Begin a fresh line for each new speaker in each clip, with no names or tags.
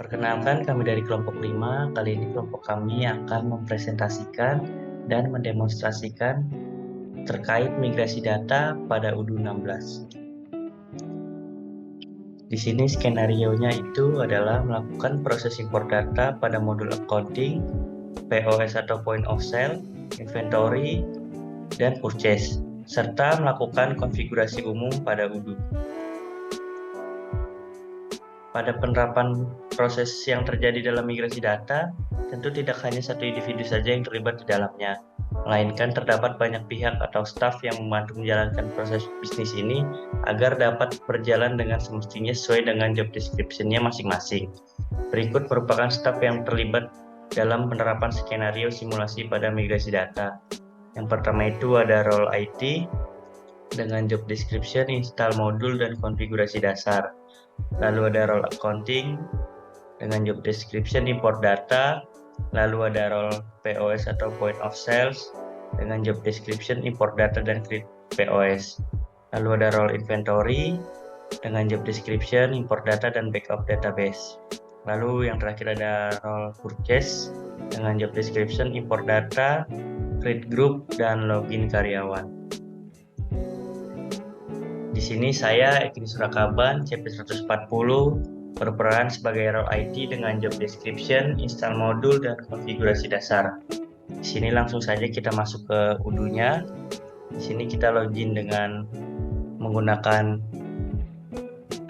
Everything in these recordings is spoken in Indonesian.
Perkenalkan, kami dari kelompok 5. Kali ini kelompok kami akan mempresentasikan dan mendemonstrasikan terkait migrasi data pada UDU 16. Di sini skenarionya itu adalah melakukan proses import data pada modul accounting, POS atau point of sale, inventory, dan purchase, serta melakukan konfigurasi umum pada UDU. Pada penerapan proses yang terjadi dalam migrasi data, tentu tidak hanya satu individu saja yang terlibat di dalamnya, melainkan terdapat banyak pihak atau staf yang membantu menjalankan proses bisnis ini agar dapat berjalan dengan semestinya sesuai dengan job description-nya masing-masing. Berikut merupakan staf yang terlibat dalam penerapan skenario simulasi pada migrasi data. Yang pertama itu ada role IT dengan job description, install modul, dan konfigurasi dasar. Lalu ada role accounting dengan job description, import data. Lalu ada role POS atau point of sales dengan job description, import data, dan create POS. Lalu ada role inventory dengan job description, import data, dan backup database. Lalu yang terakhir ada role purchase dengan job description, import data, create group, dan login karyawan. Di sini saya Eki Surakaban, CP140, berperan sebagai role IT dengan job description, install modul, dan konfigurasi dasar. Di sini langsung saja kita masuk ke UDU-nya. Di sini kita login dengan menggunakan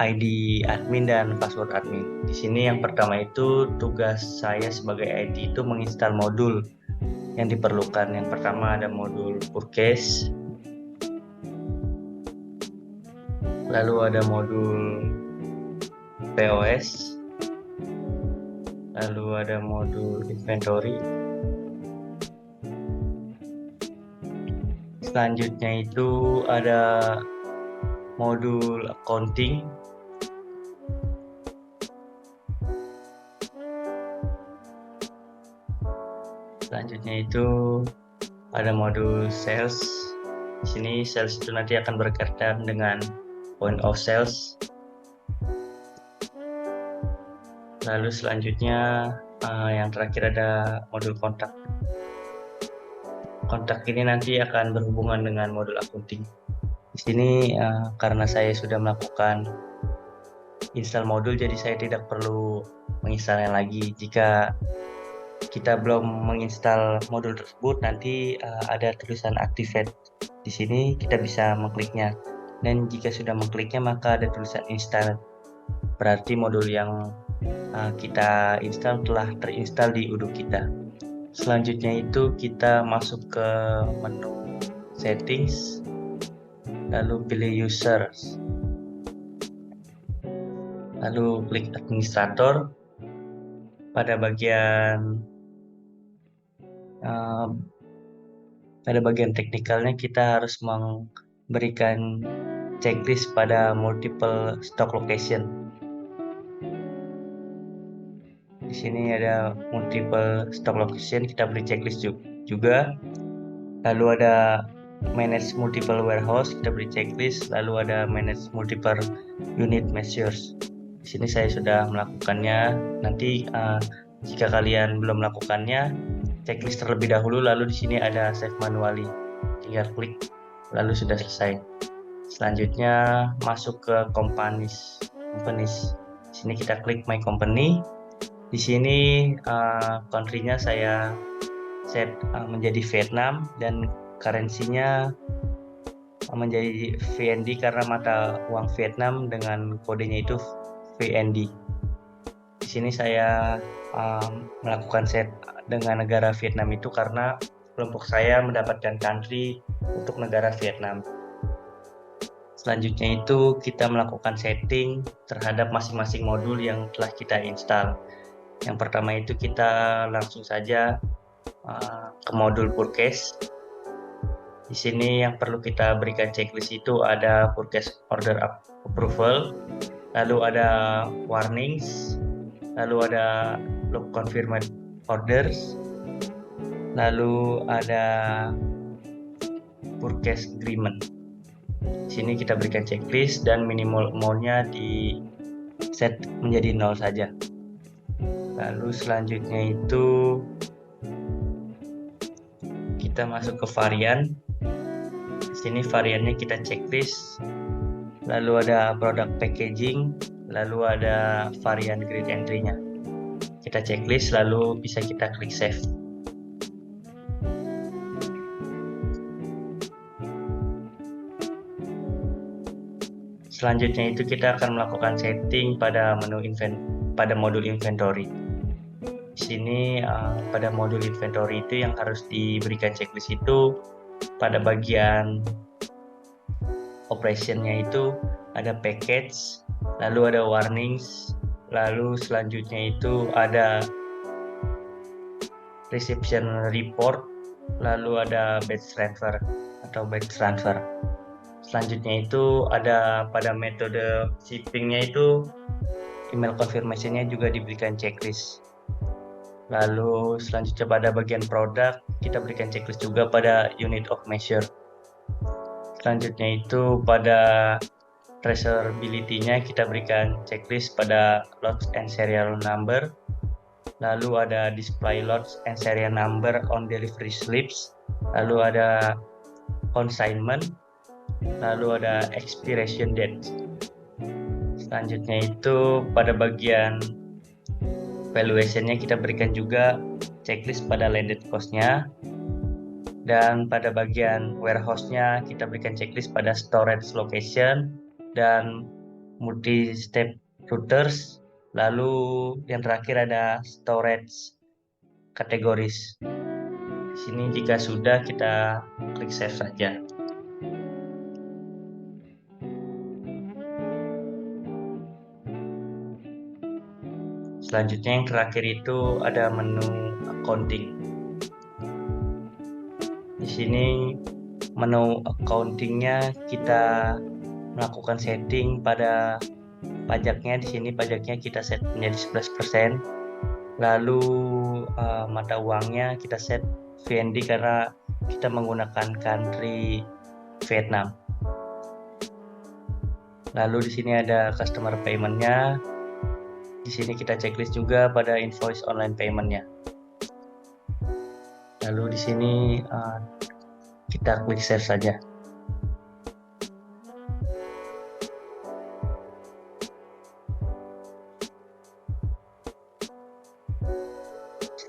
ID admin dan password admin. Di sini yang pertama itu tugas saya sebagai IT itu menginstal modul yang diperlukan. Yang pertama ada modul purchase, lalu ada modul POS, lalu ada modul inventory. Selanjutnya itu ada modul accounting. Selanjutnya itu ada modul sales. Di sini sales itu nanti akan berkaitan dengan point of sales. Lalu selanjutnya yang terakhir ada modul kontak. Kontak ini nanti akan berhubungan dengan modul accounting. Di sini karena saya sudah melakukan install modul, jadi saya tidak perlu menginstalnya lagi. Jika kita belum menginstal modul tersebut, nanti ada tulisan activate. Di sini kita bisa mengkliknya. Dan jika sudah mengkliknya maka ada tulisan install. Berarti modul yang kita install telah terinstall di UDU kita. Selanjutnya itu kita masuk ke menu settings, lalu pilih users, lalu klik administrator. Pada bagian teknikalnya kita harus memberikan checklist pada multiple stock location. Di sini ada multiple stock location, kita beri checklist juga. Lalu ada manage multiple warehouse, kita beri checklist. Lalu ada manage multiple unit measures. Di sini saya sudah melakukannya. Nanti jika kalian belum melakukannya, checklist terlebih dahulu. Lalu di sini ada save manually, tinggal klik, lalu sudah selesai. Selanjutnya masuk ke companies. Di sini kita klik my company. Di sini country-nya saya set menjadi Vietnam dan currency-nya menjadi VND karena mata uang Vietnam dengan kodenya itu VND. Di sini saya melakukan set dengan negara Vietnam itu karena kelompok saya mendapatkan country untuk negara Vietnam. Selanjutnya itu kita melakukan setting terhadap masing-masing modul yang telah kita install. Yang pertama itu kita langsung saja ke modul purchase. Di sini yang perlu kita berikan checklist itu ada purchase order approval, lalu ada warnings, lalu ada log confirmed orders, lalu ada purchase agreement. Di sini kita berikan checklist dan minimal amount-nya di set menjadi 0 saja. Lalu selanjutnya itu kita masuk ke varian. Di sini variannya kita checklist. Lalu ada product packaging, lalu ada varian grid entry-nya. Kita checklist, lalu bisa kita klik save. Selanjutnya itu kita akan melakukan setting pada modul inventory. Di sini pada modul inventory itu yang harus diberikan checklist itu pada bagian operationnya itu ada package, lalu ada warnings, lalu selanjutnya itu ada reception report, lalu ada batch transfer atau batch transfer. Selanjutnya itu ada pada metode shippingnya itu email confirmation-nya juga diberikan checklist. Lalu selanjutnya pada bagian produk kita berikan checklist juga pada unit of measure. Selanjutnya itu pada traceability-nya kita berikan checklist pada lots and serial number. Lalu ada display lots and serial number on delivery slips. Lalu ada consignment. Lalu ada expiration date. Selanjutnya itu pada bagian valuation-nya kita berikan juga checklist pada landed cost-nya, dan pada bagian warehouse-nya kita berikan checklist pada storage location dan multi-step routers. Lalu yang terakhir ada storage categories. Di sini jika sudah kita klik save saja. Selanjutnya yang terakhir itu ada menu accounting. Di sini menu accountingnya kita melakukan setting pada pajaknya. Di sini pajaknya kita set menjadi 11%. Lalu mata uangnya kita set VND karena kita menggunakan country Vietnam. Lalu di sini ada customer payment-nya. Di sini kita checklist juga pada invoice online payment-nya. Lalu di sini kita klik save saja.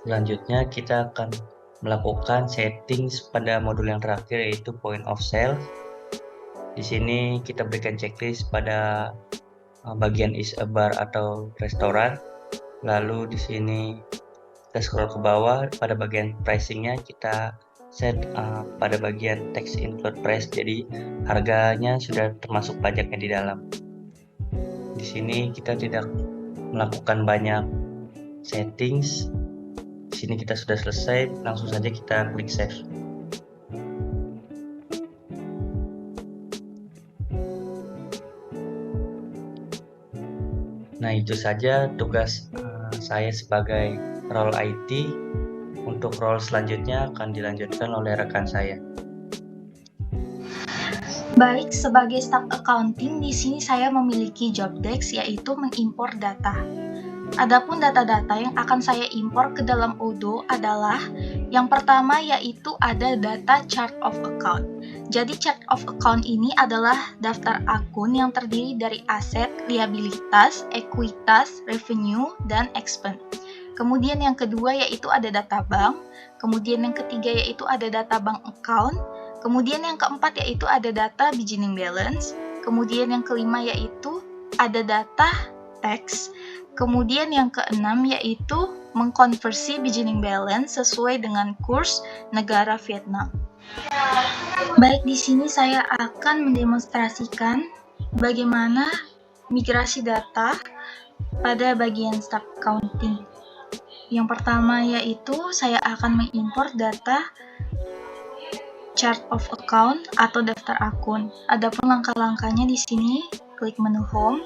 Selanjutnya kita akan melakukan settings pada modul yang terakhir, yaitu point of sale. Di sini kita berikan checklist pada bagian is a bar atau restoran. Lalu di sini kita scroll ke bawah, pada bagian pricingnya kita set pada bagian tax include price, jadi harganya sudah termasuk pajaknya di dalam. Di sini kita tidak melakukan banyak settings. Di sini kita sudah selesai, langsung saja kita klik save. Nah, itu saja tugas saya sebagai role IT. Untuk role selanjutnya akan dilanjutkan oleh rekan saya.
Baik, sebagai staff accounting, di sini saya memiliki job desk, yaitu mengimpor data. Adapun data-data yang akan saya impor ke dalam Odoo adalah yang pertama, yaitu ada data chart of account. Jadi chart of account ini adalah daftar akun yang terdiri dari aset, liabilitas, ekuitas, revenue, dan expense. Kemudian yang kedua yaitu ada data bank. Kemudian yang ketiga yaitu ada data bank account. Kemudian yang keempat yaitu ada data beginning balance. Kemudian yang kelima yaitu ada data tax. Kemudian yang keenam yaitu mengkonversi beginning balance sesuai dengan kurs negara Vietnam. Baik, di sini saya akan mendemonstrasikan bagaimana migrasi data pada bagian staff accounting. Yang pertama yaitu saya akan mengimpor data chart of account atau daftar akun. Adapun langkah-langkahnya di sini, klik menu home,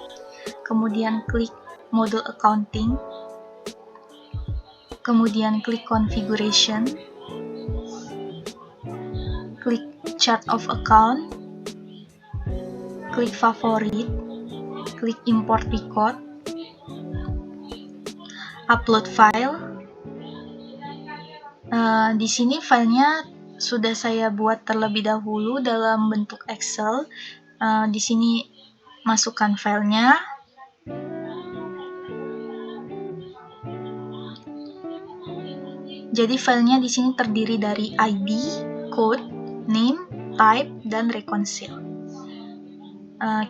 kemudian klik module accounting, kemudian klik configuration, klik chart of account, klik favorit, klik import record. upload file. Di sini filenya sudah saya buat terlebih dahulu dalam bentuk Excel. Di sini masukkan filenya. Jadi filenya di sini terdiri dari ID, code, name, type, dan reconcile.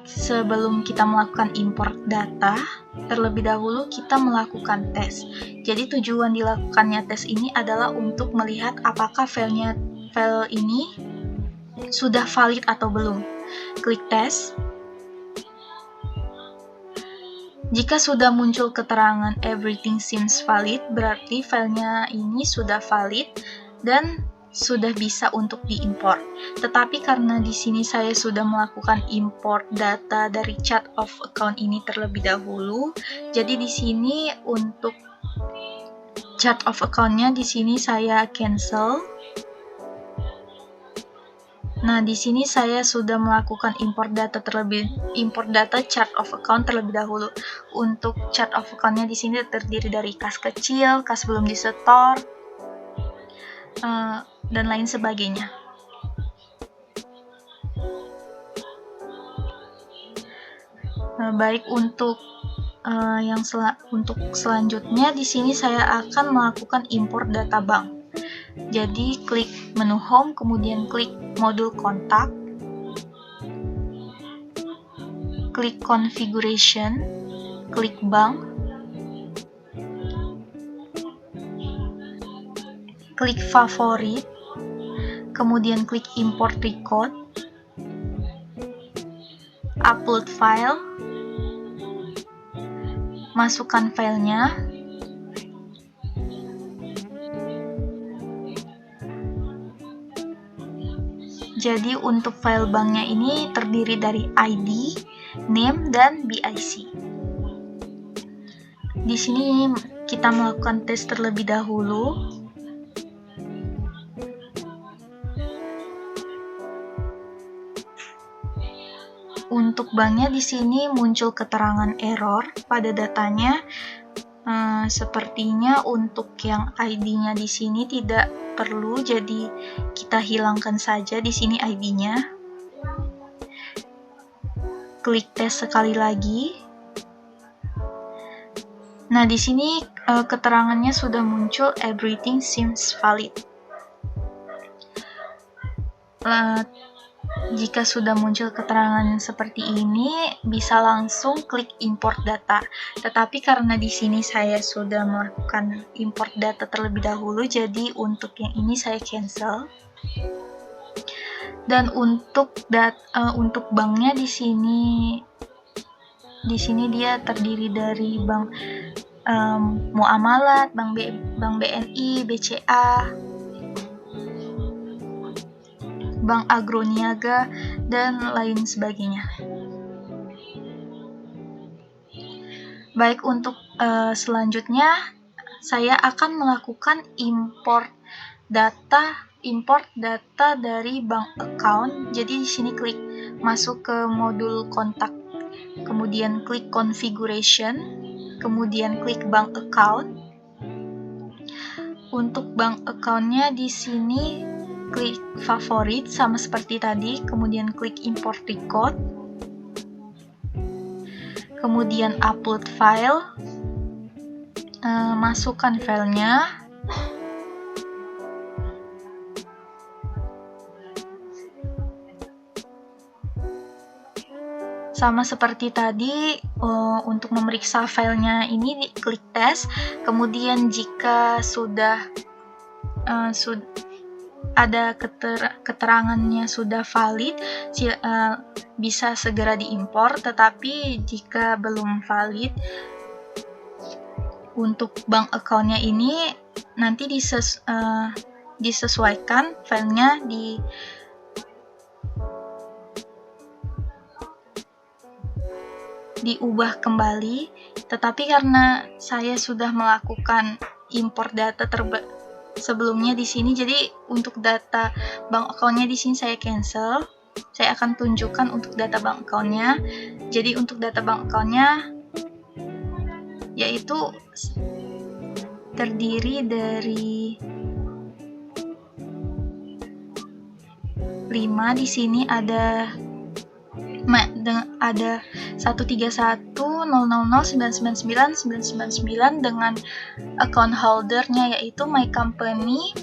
Sebelum kita melakukan import data, terlebih dahulu kita melakukan tes. Jadi tujuan dilakukannya tes ini adalah untuk melihat apakah file ini sudah valid atau belum. Klik tes. Jika sudah muncul keterangan everything seems valid, berarti filenya ini sudah valid dan sudah bisa untuk diimport. Tetapi karena di sini saya sudah melakukan import data dari chart of account ini terlebih dahulu, jadi di sini untuk chart of account-nya di sini saya cancel. Nah, di sini saya sudah melakukan import data chart of account terlebih dahulu. Untuk chart of account-nya di sini terdiri dari kas kecil, kas belum disetor, dan lain sebagainya. Baik, untuk untuk selanjutnya di sini saya akan melakukan import data bank. Jadi klik menu home, kemudian klik modul kontak, klik configuration, klik bank, klik favorit, kemudian klik import record, upload file, masukkan filenya. Jadi untuk file banknya ini terdiri dari ID, name, dan BIC. Di sini kita melakukan tes terlebih dahulu. Untuk banknya di sini muncul keterangan error pada datanya. Sepertinya untuk yang ID-nya di sini tidak perlu, jadi kita hilangkan saja di sini ID-nya. Klik tes sekali lagi. Nah, di sini keterangannya sudah muncul everything seems valid. Jika sudah muncul keterangan seperti ini, bisa langsung klik import data. Tetapi karena di sini saya sudah melakukan import data terlebih dahulu, jadi untuk yang ini saya cancel. Dan untuk banknya di sini dia terdiri dari bank Muamalat, bank BNI, BCA, Bank Agroniaga, dan lain sebagainya. Baik, untuk selanjutnya saya akan melakukan import data dari bank account. Jadi di sini klik masuk ke modul kontak, kemudian klik configuration, kemudian klik bank account. Untuk bank account-nya di sini klik favorit sama seperti tadi, kemudian klik import record, kemudian upload file, masukkan filenya, sama seperti tadi. Untuk memeriksa filenya ini klik tes, kemudian jika sudah ada keterangannya sudah valid, bisa segera diimpor. Tetapi jika belum valid, untuk bank account-nya ini nanti disesuaikan filenya diubah kembali. Tetapi karena saya sudah melakukan import data sebelumnya di sini, jadi untuk data bank account-nya di sini saya cancel. Saya akan tunjukkan untuk data bank account-nya. Jadi untuk data bank account-nya yaitu terdiri dari 5. Di sini ada 131.000.999.999 dengan account holdernya yaitu my company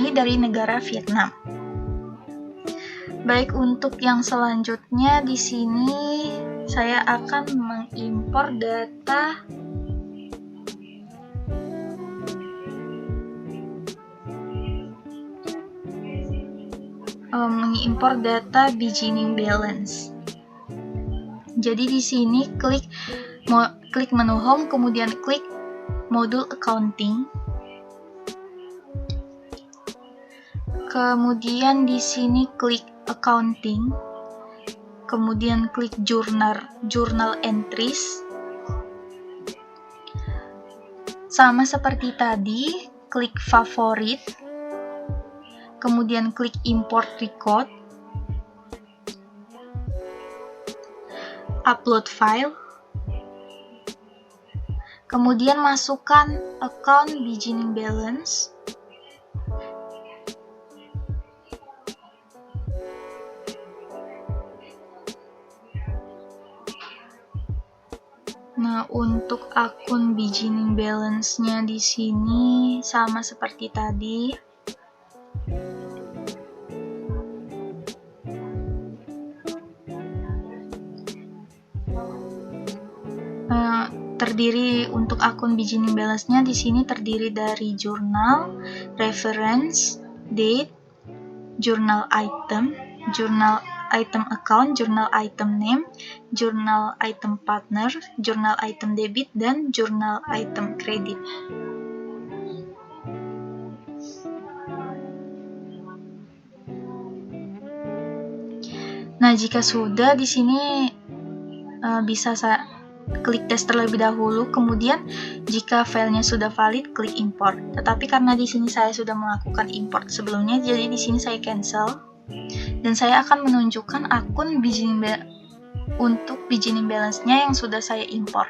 dari negara Vietnam. Baik, untuk yang selanjutnya di sini saya akan mengimpor data beginning balance. Jadi di sini klik menu home, kemudian klik modul accounting. Kemudian di sini klik accounting. Kemudian klik journal entries. Sama seperti tadi, klik favorit. Kemudian klik import record. Upload file. Kemudian masukkan account beginning balance. Nah, untuk akun beginning balance-nya di sini sama seperti tadi. Untuk akun beginning balance-nya di sini terdiri dari journal, reference, date, journal item account, journal item name, journal item partner, journal item debit, dan journal item credit. Nah, jika sudah di sini bisa klik tes terlebih dahulu, kemudian jika filenya sudah valid, klik import. Tetapi karena di sini saya sudah melakukan import sebelumnya, jadi di sini saya cancel. Dan saya akan menunjukkan akun untuk beginning balance-nya yang sudah saya import.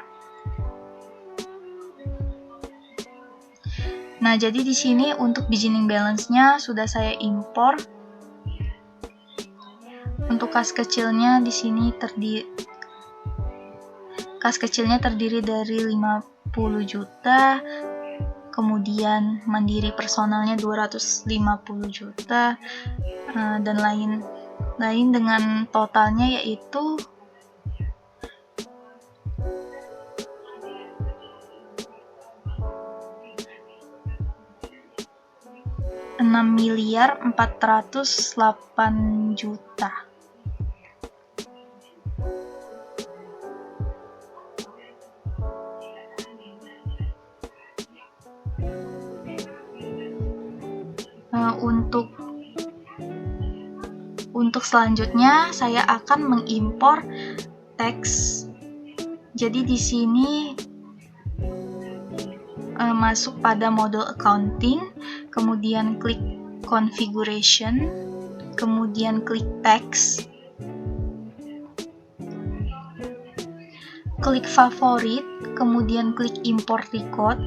Nah, jadi di sini untuk beginning balance-nya sudah saya import. Untuk kas kecilnya di sini kas kecilnya terdiri dari 50 juta, kemudian mandiri personalnya 250 juta, dan lain dengan totalnya yaitu $6.408.000.000. Untuk selanjutnya saya akan mengimpor teks. Jadi di sini masuk pada modul accounting, kemudian klik configuration, kemudian klik text, klik favorit, kemudian klik import record,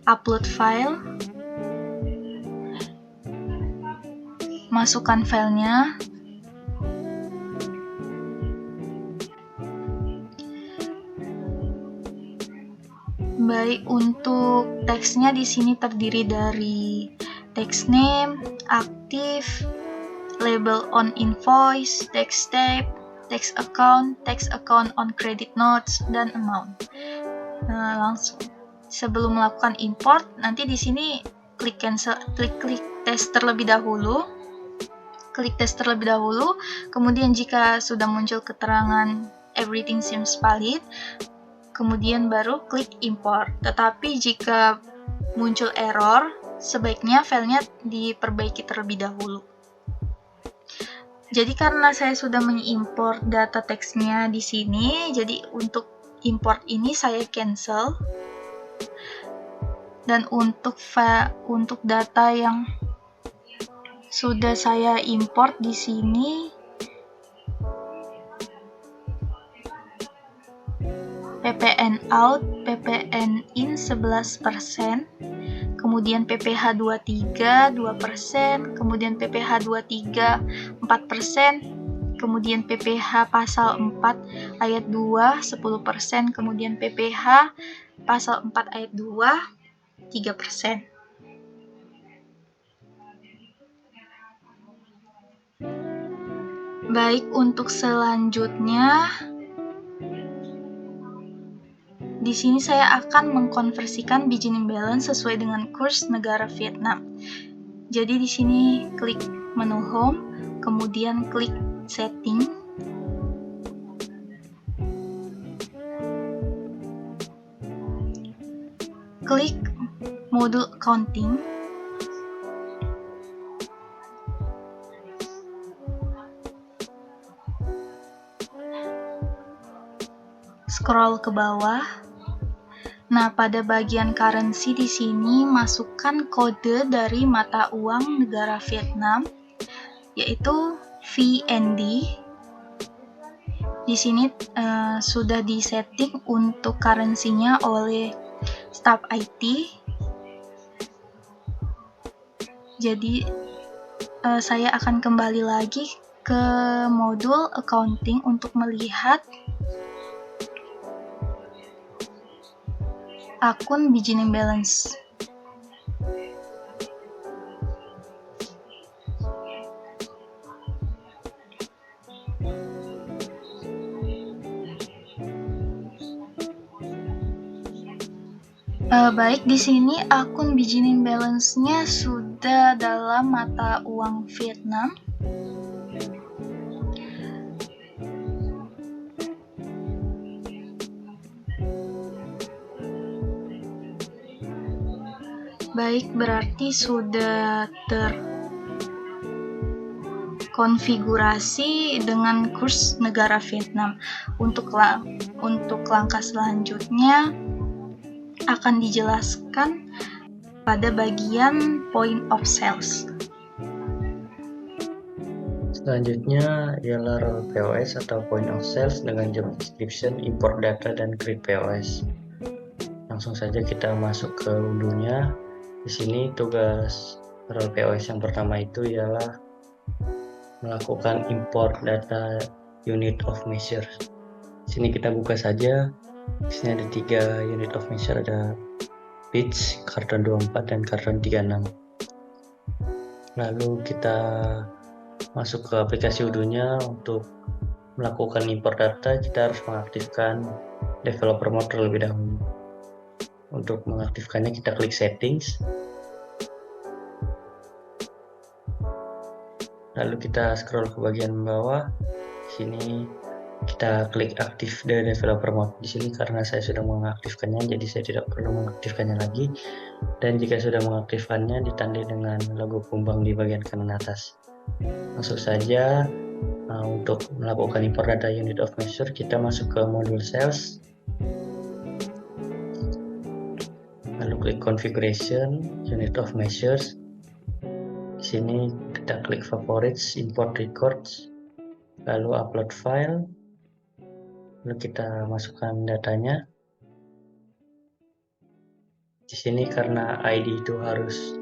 upload file, masukkan filenya. Baik, untuk teksnya di sini terdiri dari text name, active, label on invoice, text type, text account on credit notes, dan amount. Nah, langsung sebelum melakukan import, nanti di sini klik cancel, klik tes terlebih dahulu. Klik tes terlebih dahulu, kemudian jika sudah muncul keterangan everything seems valid, kemudian baru klik import. Tetapi jika muncul error, sebaiknya filenya diperbaiki terlebih dahulu. Jadi karena saya sudah mengimport data teksnya di sini, jadi untuk import ini saya cancel. Dan untuk data yang sudah saya import di sini, PPN out, PPN in 11%, kemudian PPh 23 2%, kemudian PPh 23 4%, kemudian PPh pasal 4 ayat 2 10%, kemudian PPh pasal 4 ayat 2 3%. Baik, untuk selanjutnya di sini saya akan mengkonversikan beginning balance sesuai dengan kurs negara Vietnam. Jadi di sini klik menu home, kemudian klik setting. Klik modul accounting. Scroll ke bawah. Nah, pada bagian currency di sini masukkan kode dari mata uang negara Vietnam, yaitu VND. Di sini sudah disetting untuk currency-nya oleh staf IT. Jadi saya akan kembali lagi ke modul accounting untuk melihat akun beginning balance. Baik, di sini akun beginning balance-nya sudah dalam mata uang Vietnam. Baik, berarti sudah terkonfigurasi dengan kurs negara Vietnam. Untuk langkah selanjutnya akan dijelaskan pada bagian point of sales.
Selanjutnya ialah role POS atau point of sales dengan job description, import data, dan create POS. Langsung saja kita masuk ke unduhnya. Di sini tugas role POS yang pertama itu ialah melakukan import data unit of measure. Di sini kita buka saja. Di sini ada 3 unit of measure, ada pitch, karton 24, dan karton 36. Lalu kita masuk ke aplikasi Udunya. Untuk melakukan import data, kita harus mengaktifkan developer mode terlebih dahulu. Untuk mengaktifkannya, kita klik settings. Lalu kita scroll ke bagian bawah. Di sini kita klik aktif the developer mode. Di sini karena saya sudah mengaktifkannya, jadi saya tidak perlu mengaktifkannya lagi. Dan jika sudah mengaktifkannya, ditandai dengan logo kumbang di bagian kanan atas. Langsung saja untuk melakukan import data unit of measure, kita masuk ke modul sales. Lalu klik configuration unit of measures. Di sini kita klik favorites, import records, lalu upload file. Lalu kita masukkan datanya. Di sini karena ID itu harus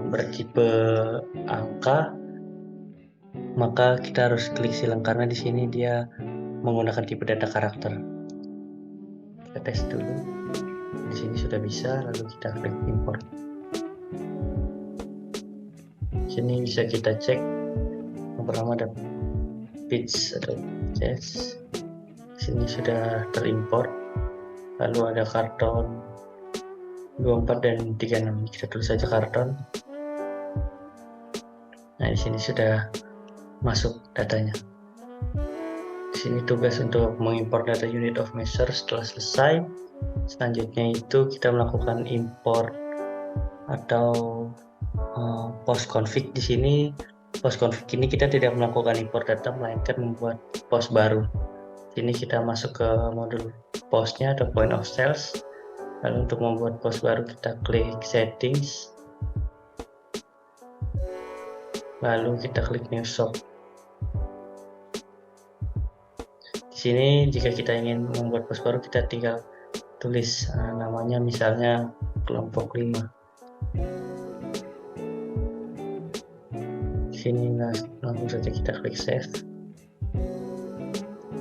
bertipe angka, maka kita harus klik silang karena di sini dia menggunakan tipe data karakter. Kita tes dulu. Di sini sudah bisa, lalu kita klik import. Di sini bisa kita cek. Yang pertama ada pitch atau chess. Di sini sudah terimport. Lalu ada karton 24 dan 36. Kita tulis saja karton. Nah, di sini sudah masuk datanya. Di sini tugas untuk mengimport data unit of measure setelah selesai. Selanjutnya itu kita melakukan import atau post config. Di sini post config ini kita tidak melakukan import data, melainkan membuat post baru. Di sini kita masuk ke modul postnya atau point of sales. Lalu untuk membuat post baru kita klik settings. Lalu kita klik new shop. Di sini jika kita ingin membuat pos baru, kita tinggal tulis namanya, misalnya kelompok 5. Di sini langsung saja kita klik save.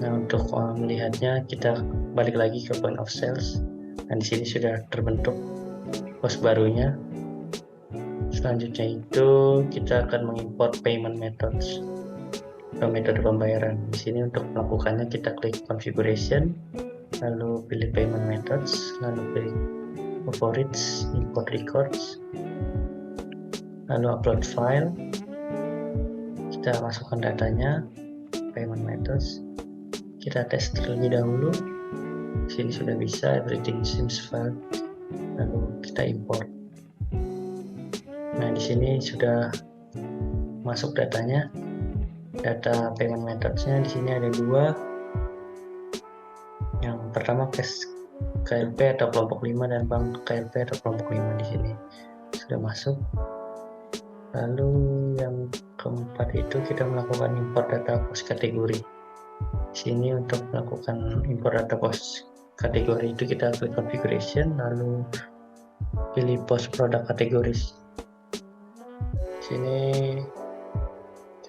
Nah, untuk melihatnya kita balik lagi ke point of sales. Dan di sini sudah terbentuk pos barunya. Selanjutnya itu kita akan mengimport payment methods atau metode pembayaran. Di sini untuk melakukannya kita klik configuration, lalu pilih payment methods, lalu pilih favorites, import records, lalu upload file. Kita masukkan datanya, payment methods. Kita tes terlebih dahulu. Di sini sudah bisa, everything seems fine. Lalu kita import. Nah, di sini sudah masuk datanya. Data payment methods-nya di sini ada 2. Yang pertama cash KLP atau kelompok 5 dan bank KLP atau kelompok 5 di sini sudah masuk. Lalu yang keempat itu kita melakukan import data pos kategori. Di sini untuk melakukan import data pos kategori itu kita klik configuration, lalu pilih post product categories. Di sini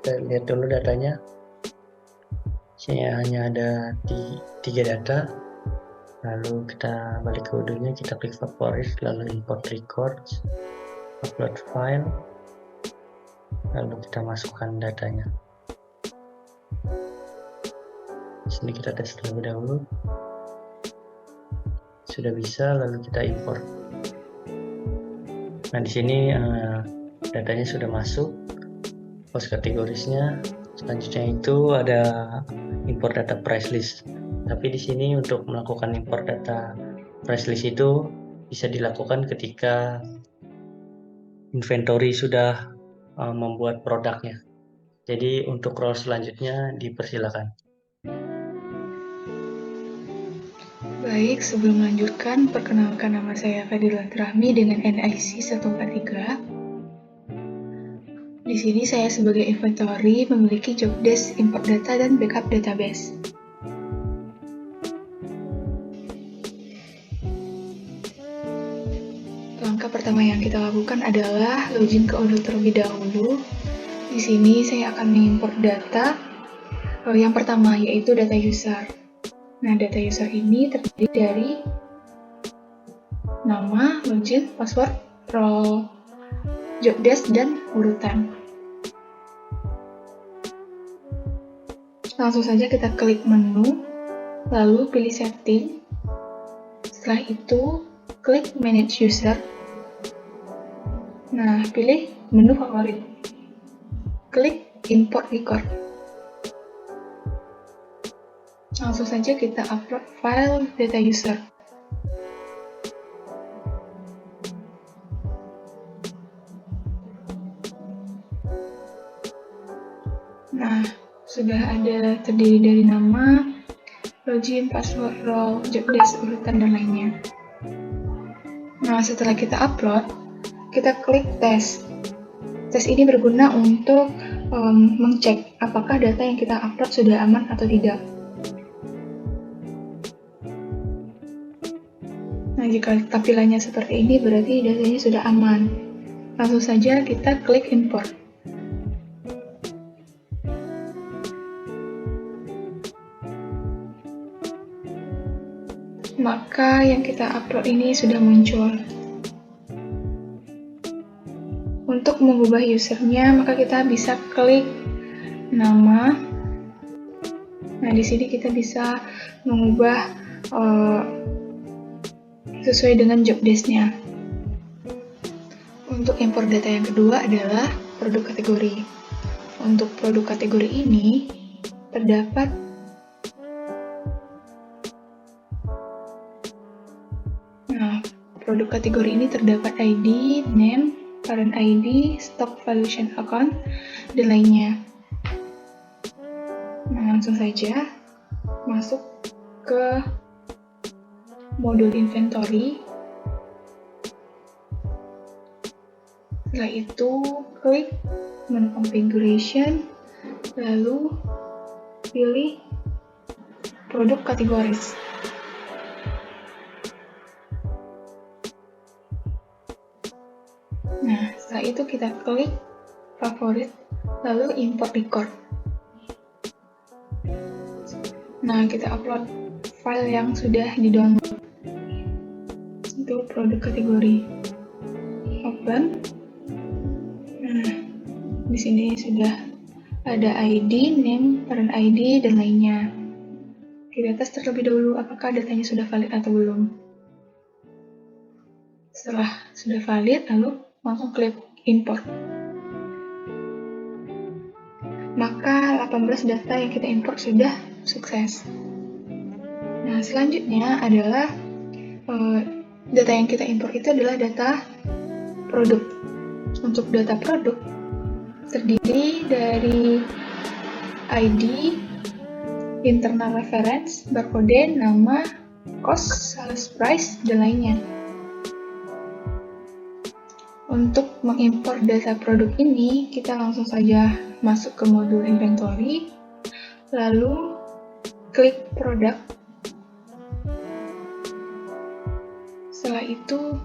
kita lihat dulu datanya. Sini hanya ada 3 data. Lalu kita balik ke Odoo-nya, kita klik favorit, lalu import records, upload file, lalu kita masukkan datanya. Di sini kita tes terlebih dahulu. Sudah bisa, lalu kita import. Nah, di sini datanya sudah masuk, post kategorisnya. Selanjutnya itu ada import data price list. Tapi di sini untuk melakukan import data price list itu bisa dilakukan ketika inventory sudah membuat produknya. Jadi untuk role selanjutnya dipersilakan.
Baik, sebelum melanjutkan, perkenalkan nama saya Fadilah Rahmi dengan NIC 143. Di sini saya sebagai inventory memiliki job desk, import data, dan backup database. Langkah pertama yang kita lakukan adalah login ke Odoo terlebih dahulu. Di sini saya akan mengimport data. Yang pertama yaitu data user. Nah, data user ini terdiri dari nama, login, password, role, job desk, dan urutan. Langsung saja kita klik menu, lalu pilih setting. Setelah itu, klik manage user. Nah, pilih menu favorit. Klik import record. Langsung saja kita upload file data user. Nah, sudah ada terdiri dari nama, login, password, role, job desk, urutan, dan lainnya. Nah, setelah kita upload, kita klik tes. Tes ini berguna untuk mengcek apakah data yang kita upload sudah aman atau tidak. Nah, jika tampilannya seperti ini, berarti datanya sudah aman. Langsung saja kita klik import. Maka yang kita upload ini sudah muncul. Untuk mengubah usernya, maka kita bisa klik nama. Nah, di sini kita bisa mengubah sesuai dengan job desk-nya. Untuk import data yang kedua adalah produk kategori. Untuk produk kategori ini terdapat produk kategori ini terdapat ID, name, current ID, stock valuation account, dan lainnya. Nah, langsung saja masuk ke modul inventory. Setelah itu, klik menu configuration, lalu pilih produk kategoris. Nah, setelah itu kita klik favorit, lalu import record. Nah, kita upload file yang sudah di-download. Itu produk kategori. Open. Nah, di sini sudah ada ID, name, parent ID, dan lainnya. Kita tes terlebih dahulu apakah datanya sudah valid atau belum. Setelah sudah valid, lalu langsung klik import. Maka 18 data yang kita import sudah sukses. Nah, selanjutnya adalah data yang kita import itu adalah data produk. Untuk data produk terdiri dari ID, internal reference, barcode, nama, cost, sales price, dan lainnya. Untuk mengimpor data produk ini, kita langsung saja masuk ke modul inventory, lalu klik produk. Setelah itu,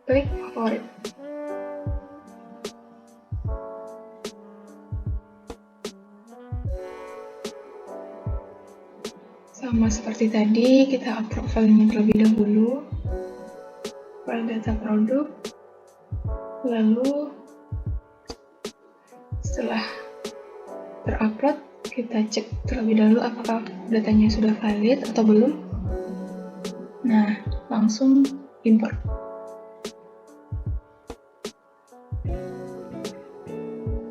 klik favorit. Sama seperti tadi, kita upload filenya terlebih dahulu, file data produk, lalu setelah terupload, kita cek terlebih dahulu apakah datanya sudah valid atau belum. Nah, langsung import.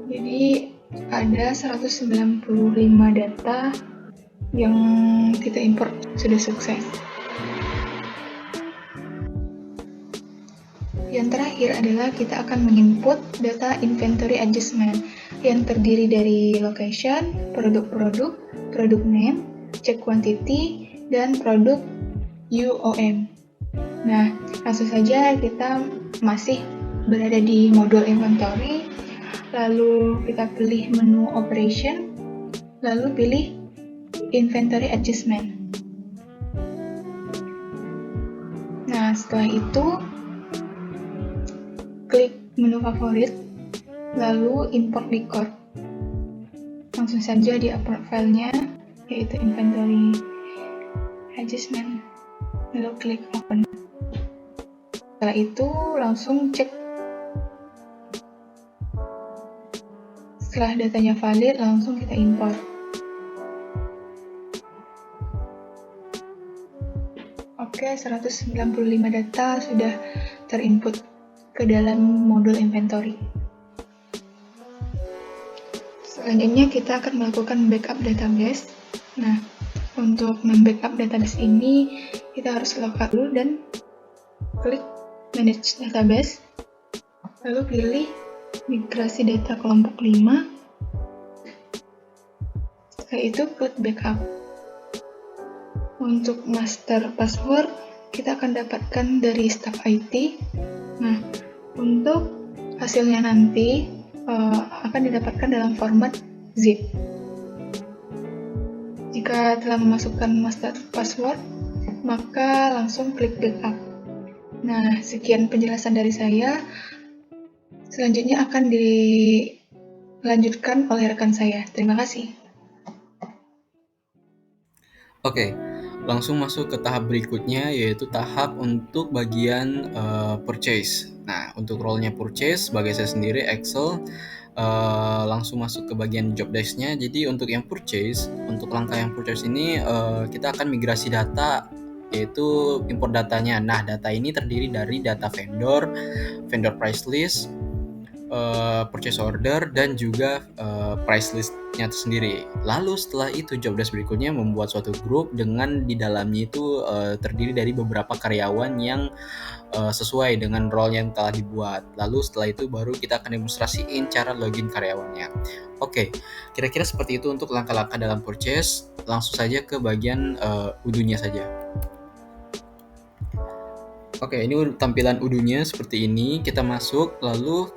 Jadi ada 195 data yang kita import sudah sukses. Yang terakhir adalah kita akan menginput data inventory adjustment yang terdiri dari location, produk-produk, produk name, check quantity, dan produk UOM. Nah, langsung saja kita masih berada di modul inventory, lalu kita pilih menu operation, lalu pilih inventory adjustment. Nah, setelah itu klik menu favorit, lalu import record. Langsung saja di-upload filenya, yaitu inventory adjustment, lalu klik open. Setelah itu langsung cek. Setelah datanya valid, langsung kita import. Oke, 195 data sudah terinput ke dalam modul inventory. Selanjutnya kita akan melakukan backup database. Nah, untuk membackup database ini kita harus login dulu dan klik manage database, lalu pilih migrasi data kelompok 5. Setelah itu klik backup. Untuk master password kita akan dapatkan dari staff IT. Nah, untuk hasilnya nanti akan didapatkan dalam format zip. Jika telah memasukkan master password, maka langsung klik backup. Nah, sekian penjelasan dari saya. Selanjutnya akan dilanjutkan oleh rekan saya. Terima kasih.
Oke, langsung masuk ke tahap berikutnya, yaitu tahap untuk bagian purchase. Nah, untuk role-nya purchase, sebagai saya sendiri Excel, langsung masuk ke bagian job desk-nya. Jadi untuk yang purchase, untuk langkah yang purchase ini kita akan migrasi data, yaitu import datanya. Nah, data ini terdiri dari data vendor, vendor price list, purchase order, dan juga price list-nya sendiri. Lalu setelah itu job desk berikutnya membuat suatu grup dengan di dalamnya itu terdiri dari beberapa karyawan yang sesuai dengan role yang telah dibuat. Lalu setelah itu baru kita akan demonstrasiin cara login karyawannya. Oke, kira-kira seperti itu untuk langkah-langkah dalam purchase. Langsung saja ke bagian udunya saja. Oke, ini tampilan udunya seperti ini. Kita masuk, lalu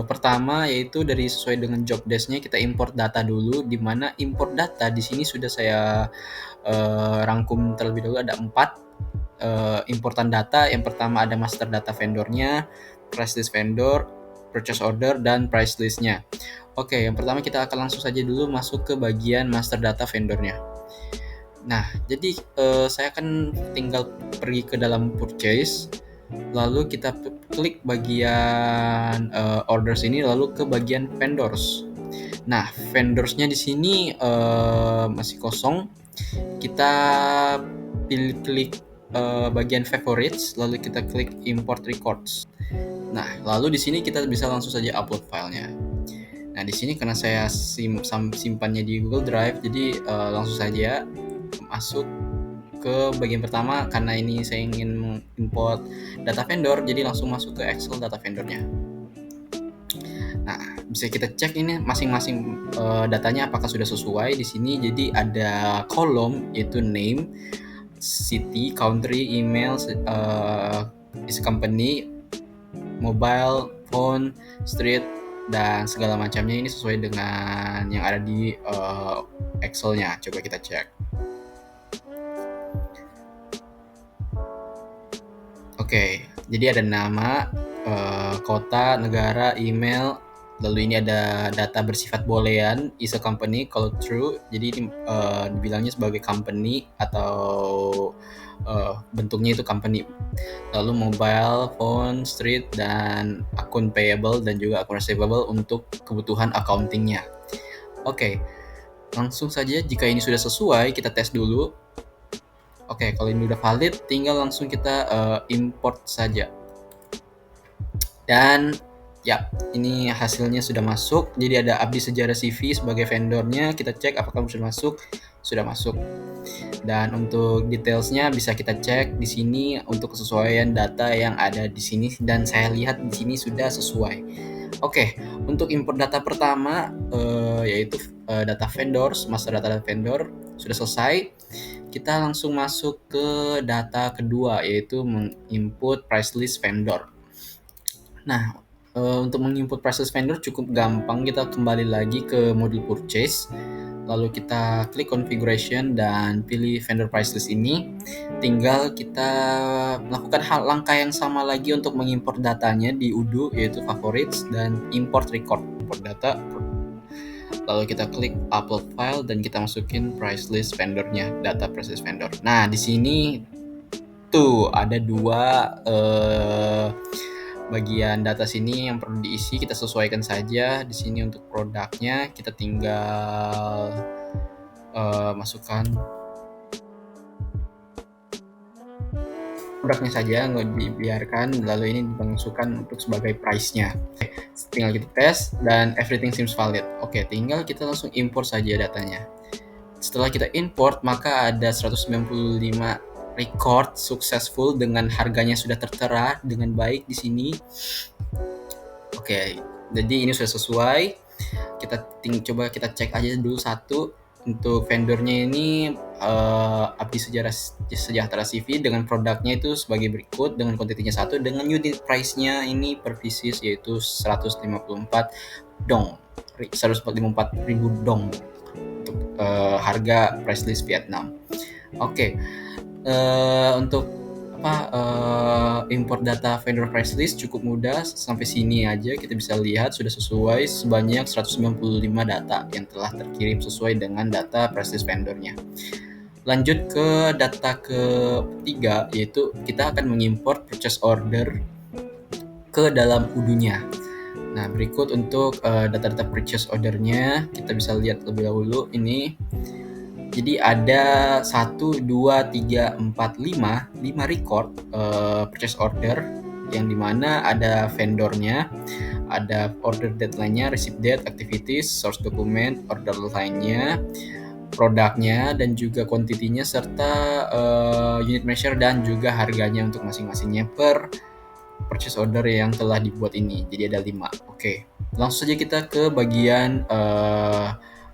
pertama yaitu dari sesuai dengan job desk-nya kita import data dulu, di mana import data di sini sudah saya rangkum terlebih dahulu ada 4 importan data. Yang pertama ada master data vendornya, price list vendor, purchase order, dan price list-nya. Oke, yang pertama kita akan langsung saja dulu masuk ke bagian master data vendornya. Nah, jadi saya akan tinggal pergi ke dalam purchase, lalu kita klik bagian orders ini, lalu ke bagian vendors. Nah, vendors-nya di sini masih kosong. Kita klik bagian favorites, lalu kita klik import records. Nah, lalu di sini kita bisa langsung saja upload filenya. Nah, di sini karena saya simpannya di Google Drive, jadi langsung saja masuk ke bagian pertama. Karena ini saya ingin import data vendor, jadi langsung masuk ke Excel data vendornya. Nah, bisa kita cek ini masing-masing datanya apakah sudah sesuai di sini. Jadi ada kolom yaitu name, city, country, email, is company, mobile, phone, street, dan segala macamnya. Ini sesuai dengan yang ada di Excel-nya. Coba kita cek. Oke, jadi ada nama, kota, negara, email, lalu ini ada data bersifat boolean, is a company kalau true, jadi ini dibilangnya sebagai company atau bentuknya itu company. Lalu mobile, phone, street, dan akun payable dan juga akun receivable untuk kebutuhan accountingnya. Oke, langsung saja jika ini sudah sesuai kita tes dulu. Oke, kalau ini udah valid, tinggal langsung kita import saja. Dan ya, ini hasilnya sudah masuk. Jadi ada Abdi Sejarah CV sebagai vendornya. Kita cek apakah sudah masuk. Sudah masuk. Dan untuk detailsnya bisa kita cek di sini untuk kesesuaian data yang ada di sini, dan saya lihat di sini sudah sesuai. Oke, untuk import data pertama yaitu data vendors, master data vendor sudah selesai. Kita langsung masuk ke data kedua yaitu menginput price list vendor. Nah, untuk menginput price list vendor cukup gampang. Kita kembali lagi ke modul purchase, lalu kita klik configuration dan pilih vendor price list ini. Tinggal kita melakukan langkah yang sama lagi untuk mengimport datanya di Udo, yaitu favorites dan import record. Import data, lalu kita klik upload file dan kita masukin price list vendornya, data price list vendor. Nah, di sini tuh ada 2 bagian data sini yang perlu diisi. Kita sesuaikan saja. Di sini untuk produknya kita tinggal masukkan produknya saja, nggak dibiarkan. Lalu ini dimasukkan untuk sebagai price-nya. Tinggal kita tes dan everything seems valid. Oke, tinggal kita langsung import saja datanya. Setelah kita import, maka ada 195 record successful dengan harganya sudah tertera dengan baik di sini. Oke, jadi ini sudah sesuai. Kita coba kita cek aja dulu satu. Untuk vendornya ini Abdi Sejahtera CV dengan produknya itu sebagai berikut, dengan kuantitinya 1, dengan unit price-nya ini per pieces yaitu 154 dong, 154.000 dong untuk harga price list Vietnam. Oke. Untuk import data vendor price list cukup mudah. Sampai sini aja kita bisa lihat sudah sesuai sebanyak 195 data yang telah terkirim sesuai dengan data price list vendornya. Lanjut ke data ketiga, yaitu kita akan mengimport purchase order ke dalam Udo-nya. Nah, berikut untuk data-data purchase ordernya kita bisa lihat lebih dahulu ini. Jadi ada 1, 2, 3, 4, 5 record purchase order, yang dimana ada vendornya, ada order deadline-nya, receipt date, activities, source document, order line-nya, produknya, dan juga kuantitinya, serta unit measure dan juga harganya untuk masing-masingnya per purchase order yang telah dibuat ini. Jadi ada 5. Oke, langsung saja kita ke bagian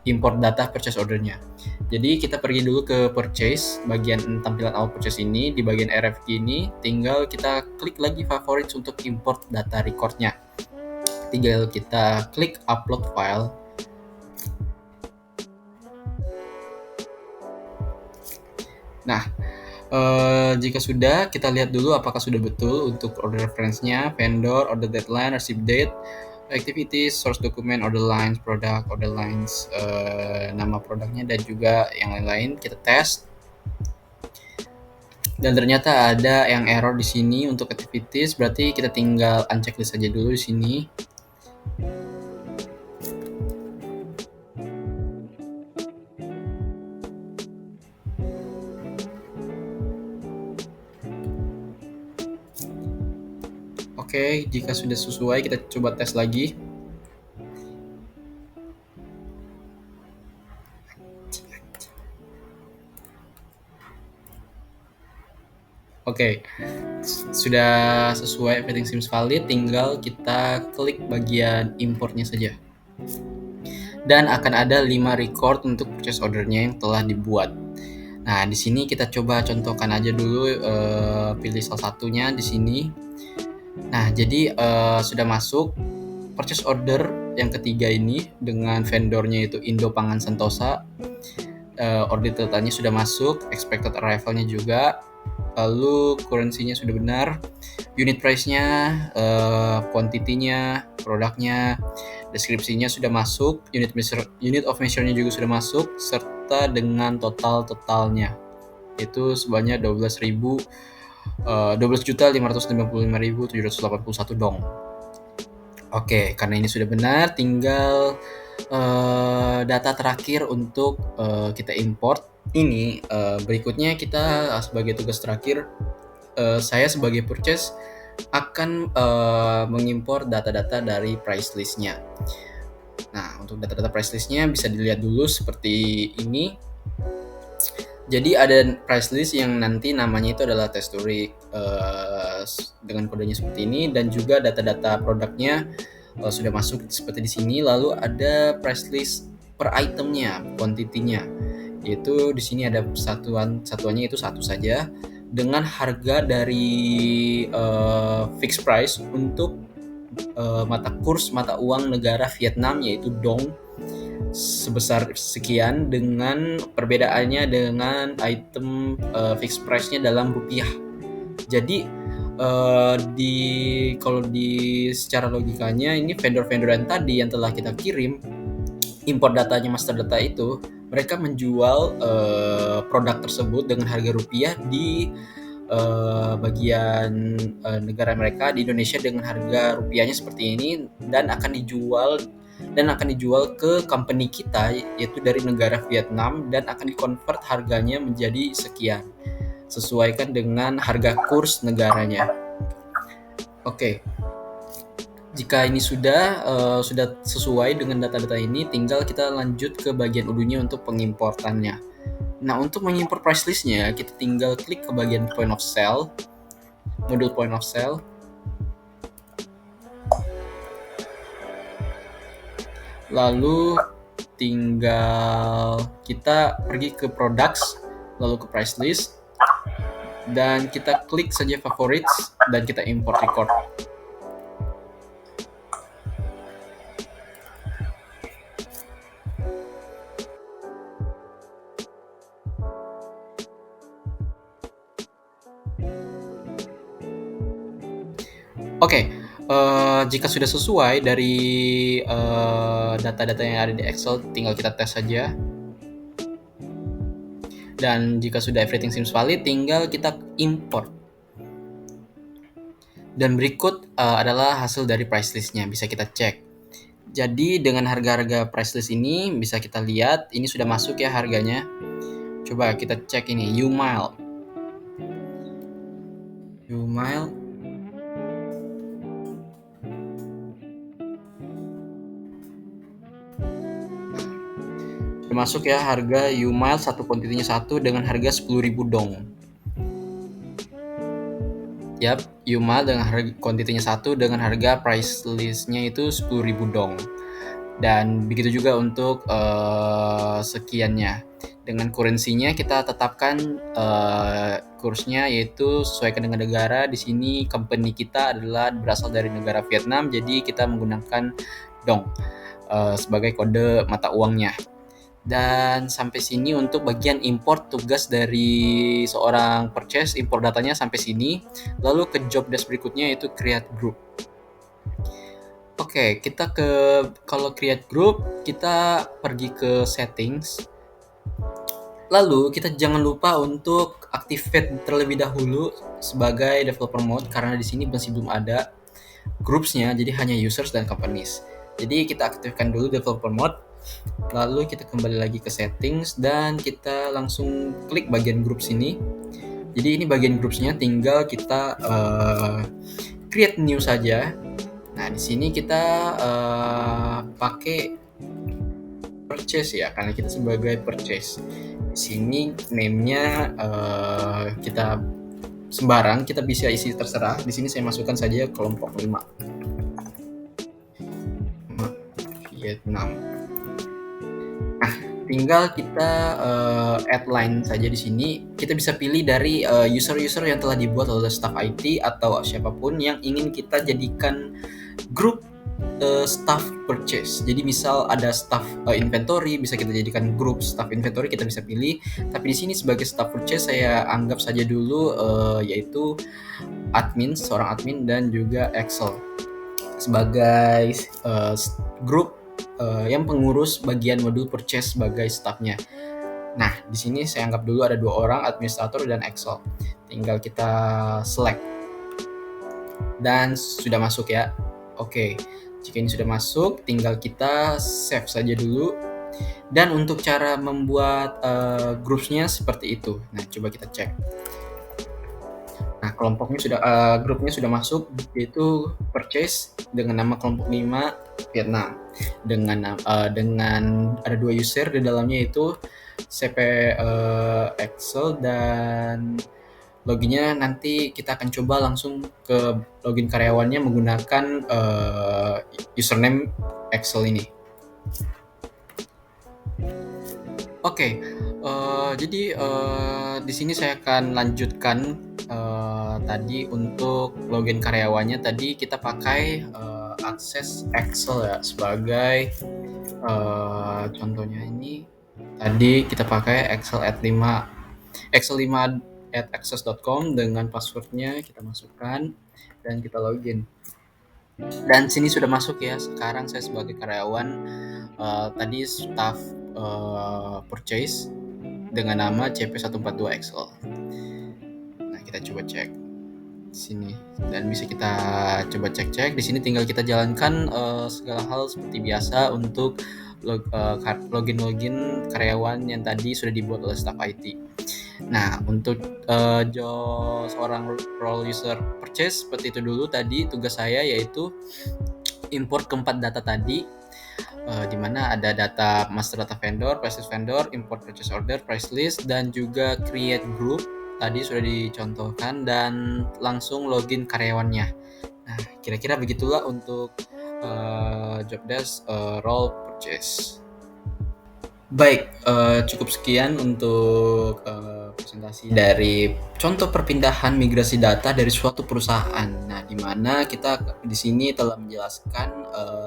import data purchase ordernya. Jadi kita pergi dulu ke purchase, bagian tampilan awal purchase ini. Di bagian RFQ ini tinggal kita klik lagi favorites untuk import data recordnya. tinggal kita klik upload file. Nah, jika sudah, kita lihat dulu apakah sudah betul untuk order reference-nya, vendor, order deadline, receipt date, activities, source document, order lines, product, order lines, nama produknya, dan juga yang lain-lain. Kita tes. Dan ternyata ada yang error di sini untuk activities, berarti kita tinggal unchecklist saja dulu di sini. Oke, jika sudah sesuai, kita coba tes lagi. Oke, sudah sesuai, everything seems valid, tinggal kita klik bagian importnya saja. Dan akan ada 5 record untuk purchase ordernya yang telah dibuat. Nah, di sini kita coba contohkan aja dulu, pilih salah satunya di sini. Nah, jadi sudah masuk purchase order yang ketiga ini dengan vendornya itu Indo Pangan Sentosa. Order totalnya sudah masuk, expected arrival-nya juga, lalu currency-nya sudah benar, unit price-nya, quantity-nya, produknya, deskripsinya sudah masuk, unit of measure-nya juga sudah masuk, serta dengan totalnya itu sebanyak 12.555.781 dong. Oke, karena ini sudah benar, tinggal data terakhir untuk kita import. Ini berikutnya kita sebagai tugas terakhir, saya sebagai purchase akan mengimpor data-data dari price list-nya. Nah, untuk data-data price list-nya bisa dilihat dulu seperti ini. Jadi ada price list yang nanti namanya itu adalah Testorik dengan kodenya seperti ini, dan juga data-data produknya sudah masuk seperti di sini. Lalu ada price list per itemnya, quantity-nya, yaitu di sini ada satuannya itu satu saja dengan harga dari fixed price untuk mata uang negara Vietnam yaitu dong sebesar sekian, dengan perbedaannya dengan item fixed price-nya dalam rupiah. Jadi kalau secara logikanya ini vendor-vendor yang tadi yang telah kita kirim import datanya, master data itu, mereka menjual produk tersebut dengan harga rupiah di bagian negara mereka, di Indonesia dengan harga rupiahnya seperti ini, dan akan dijual ke company kita yaitu dari negara Vietnam, dan akan dikonvert harganya menjadi sekian sesuaikan dengan harga kurs negaranya. Oke. Jika ini sudah sesuai dengan data-data ini, tinggal kita lanjut ke bagian udunya untuk pengimportannya. Nah, untuk mengimport price list-nya, kita tinggal klik ke bagian point of sale, modul point of sale. Lalu tinggal kita pergi ke products, lalu ke price list, dan kita klik saja favorites, dan kita import record. Oke, jika sudah sesuai dari data-data yang ada di Excel, tinggal kita tes saja. Dan jika sudah everything seems valid, tinggal kita import. Dan berikut adalah hasil dari price list-nya, bisa kita cek. Jadi dengan harga-harga price list ini bisa kita lihat, ini sudah masuk ya harganya. Coba kita cek ini, U-Mile. Masuk ya harga U-Mile, satu kuantitinya 1 dengan harga 10.000 dong. Yap, U-Mile dengan harga kuantitinya 1 dengan harga price list-nya itu 10.000 dong. Dan begitu juga untuk sekiannya. Dengan kurensinya kita tetapkan kursnya, yaitu sesuaikan dengan negara. Di sini company kita adalah berasal dari negara Vietnam, jadi kita menggunakan dong sebagai kode mata uangnya. Dan sampai sini untuk bagian import, tugas dari seorang purchase, import datanya sampai sini. Lalu ke job desk berikutnya, yaitu create group. Oke, kalau create group, kita pergi ke settings. Lalu kita jangan lupa untuk activate terlebih dahulu sebagai developer mode, karena di sini masih belum ada groupsnya, jadi hanya users dan companies. Jadi kita aktifkan dulu developer mode, lalu kita kembali lagi ke settings dan kita langsung klik bagian groups ini. Jadi ini bagian groupsnya, tinggal kita create new saja. Nah, di sini kita pakai purchase ya, karena kita sebagai purchase. Di sini name-nya kita sembarang, kita bisa isi terserah. Di sini saya masukkan saja kelompok 5. Vietnam. Nah, tinggal kita add line saja di sini. Kita bisa pilih dari user-user yang telah dibuat oleh staff IT atau siapapun yang ingin kita jadikan grup staff purchase. Jadi misal ada staff inventory, bisa kita jadikan grup staff inventory, kita bisa pilih. Tapi di sini sebagai staff purchase saya anggap saja dulu yaitu admin, seorang admin, dan juga Excel sebagai grup yang pengurus bagian modul purchase sebagai staffnya. Nah, di sini saya anggap dulu ada 2 orang, administrator dan Excel. Tinggal kita select. Dan sudah masuk ya. Oke, jika ini sudah masuk, tinggal kita save saja dulu. Dan untuk cara membuat grupnya seperti itu. Nah, coba kita cek. Nah, grupnya sudah masuk, yaitu purchase dengan nama kelompok 5 Vietnam. Dengan ada 2 user di dalamnya, yaitu CP Excel, dan loginnya nanti kita akan coba langsung ke login karyawannya menggunakan username Excel ini. Oke, jadi di sini saya akan lanjutkan tadi untuk login karyawannya. Tadi kita pakai akses Excel ya sebagai contohnya ini. Tadi kita pakai Excel 5 at access.com dengan passwordnya kita masukkan dan kita login. Dan sini sudah masuk ya. Sekarang saya sebagai karyawan tadi staff purchase dengan nama CP142 Excel. Nah, kita coba cek di sini dan bisa kita coba cek. Di sini tinggal kita jalankan segala hal seperti biasa untuk login karyawan yang tadi sudah dibuat oleh staff IT. Nah, untuk seorang role user purchase seperti itu dulu. Tadi tugas saya yaitu import keempat data tadi, di mana ada data master data vendor, price list vendor, import purchase order, price list, dan juga create group tadi sudah dicontohkan, dan langsung login karyawannya. Nah, kira-kira begitulah untuk job desk role purchase. Baik, cukup sekian untuk presentasi dari contoh perpindahan migrasi data dari suatu perusahaan. Nah, di mana kita di sini telah menjelaskan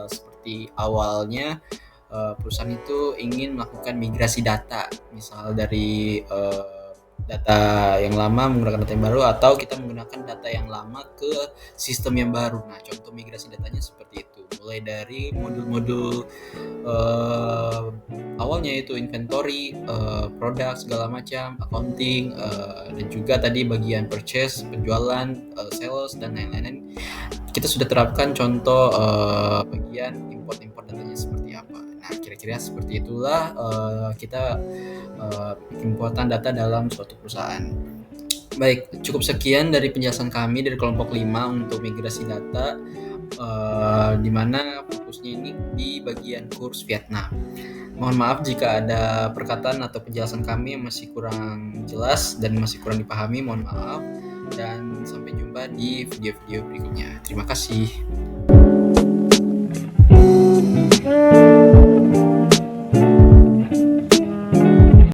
seperti awalnya perusahaan itu ingin melakukan migrasi data, misal dari data yang lama menggunakan data yang baru, atau kita menggunakan data yang lama ke sistem yang baru. Nah, contoh migrasi datanya seperti itu, mulai dari modul-modul awalnya itu inventory, produk segala macam, accounting, dan juga tadi bagian purchase, penjualan, sales, dan lain-lain. Kita sudah terapkan contoh bagian import datanya seperti apa. Nah, kira-kira seperti itulah kita importan data dalam suatu perusahaan. Baik, cukup sekian dari penjelasan kami dari kelompok 5 untuk migrasi data, di mana fokusnya ini di bagian kurs Vietnam. Mohon maaf jika ada perkataan atau penjelasan kami yang masih kurang jelas dan masih kurang dipahami, mohon maaf. Dan sampai jumpa di video-video berikutnya. Terima kasih.